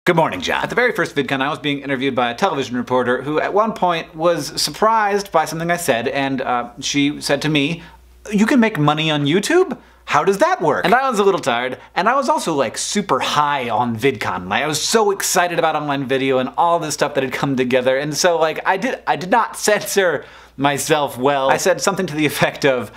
Good morning, John. At the very first VidCon, I was being interviewed by a television reporter who at one point was surprised by something I said, and she said to me, "You can make money on YouTube? How does that work?" And I was a little tired, and I was also like super high on VidCon. Like, I was so excited about online video and all this stuff that had come together, and so like I did not censor myself well. I said something to the effect of,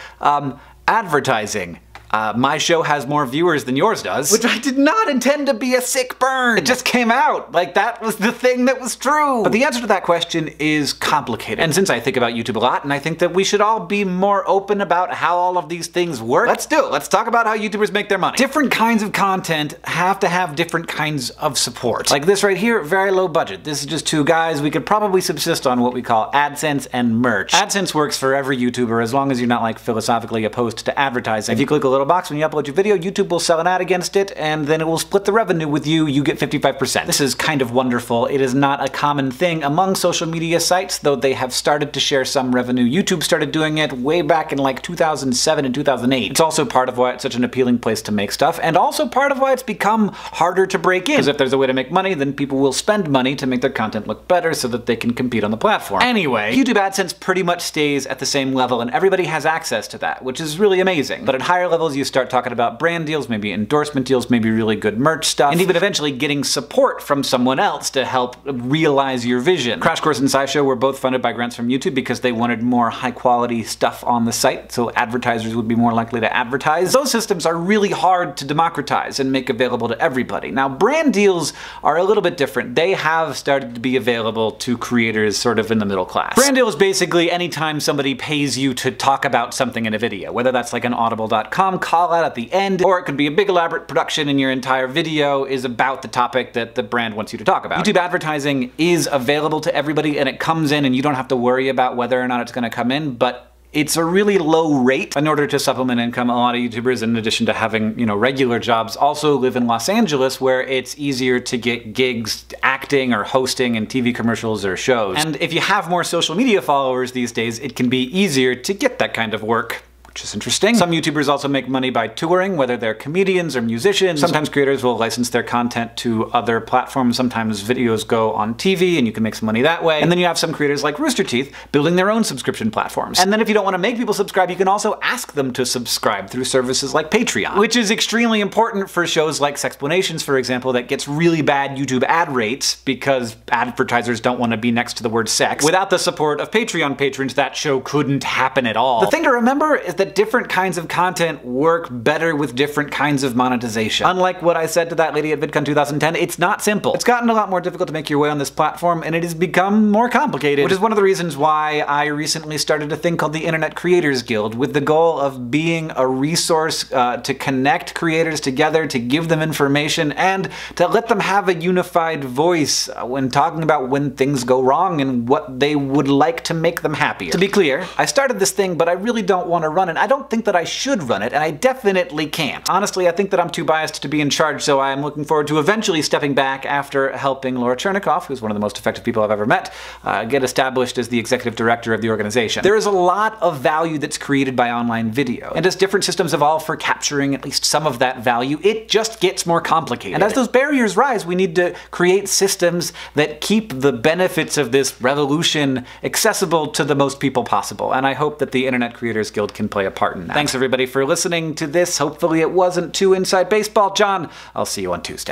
advertising. My show has more viewers than yours does. Which I did not intend to be a sick burn. It just came out. Like, that was the thing that was true. But the answer to that question is complicated. And since I think about YouTube a lot, and I think that we should all be more open about how all of these things work, let's do it. Let's talk about how YouTubers make their money. Different kinds of content have to have different kinds of support. Like this right here, very low budget. This is just two guys. We could probably subsist on what we call AdSense and merch. AdSense works for every YouTuber as long as you're not like philosophically opposed to advertising. If you click a little box when you upload your video, YouTube will sell an ad against it, and then it will split the revenue with you. You get 55%. This is kind of wonderful. It is not a common thing among social media sites, though they have started to share some revenue. YouTube started doing it way back in like 2007 and 2008. It's also part of why it's such an appealing place to make stuff, and also part of why it's become harder to break in. Because if there's a way to make money, then people will spend money to make their content look better so that they can compete on the platform. Anyway, YouTube AdSense pretty much stays at the same level, and everybody has access to that, which is really amazing. But at higher levels, you start talking about brand deals, maybe endorsement deals, maybe really good merch stuff, and even eventually getting support from someone else to help realize your vision. Crash Course and SciShow were both funded by grants from YouTube because they wanted more high-quality stuff on the site, so advertisers would be more likely to advertise. Those systems are really hard to democratize and make available to everybody. Now, brand deals are a little bit different. They have started to be available to creators sort of in the middle class. Brand deal is basically anytime somebody pays you to talk about something in a video, whether that's like an audible.com call out at the end, or it could be a big elaborate production and your entire video is about the topic that the brand wants you to talk about. YouTube advertising is available to everybody and it comes in and you don't have to worry about whether or not it's going to come in, but it's a really low rate. In order to supplement income, a lot of YouTubers, in addition to having, regular jobs, also live in Los Angeles where it's easier to get gigs acting or hosting in TV commercials or shows. And if you have more social media followers these days, it can be easier to get that kind of work, which is interesting. Some YouTubers also make money by touring, whether they're comedians or musicians. Sometimes creators will license their content to other platforms. Sometimes videos go on TV and you can make some money that way. And then you have some creators like Rooster Teeth building their own subscription platforms. And then if you don't want to make people subscribe, you can also ask them to subscribe through services like Patreon, which is extremely important for shows like Sexplanations, for example, that gets really bad YouTube ad rates because advertisers don't want to be next to the word sex. Without the support of Patreon patrons, that show couldn't happen at all. The thing to remember is that different kinds of content work better with different kinds of monetization. Unlike what I said to that lady at VidCon 2010, it's not simple. It's gotten a lot more difficult to make your way on this platform, and it has become more complicated, which is one of the reasons why I recently started a thing called the Internet Creators Guild, with the goal of being a resource to connect creators together, to give them information, and to let them have a unified voice when talking about when things go wrong and what they would like to make them happier. To be clear, I started this thing, but I really don't want to run it. I don't think that I should run it, and I definitely can't. Honestly, I think that I'm too biased to be in charge, so I'm looking forward to eventually stepping back after helping Laura Chernikoff, who's one of the most effective people I've ever met, get established as the executive director of the organization. There is a lot of value that's created by online video, and as different systems evolve for capturing at least some of that value, it just gets more complicated. And as those barriers rise, we need to create systems that keep the benefits of this revolution accessible to the most people possible, and I hope that the Internet Creators Guild can play a part in that. Thanks everybody for listening to this. Hopefully it wasn't too inside baseball. John, I'll see you on Tuesday.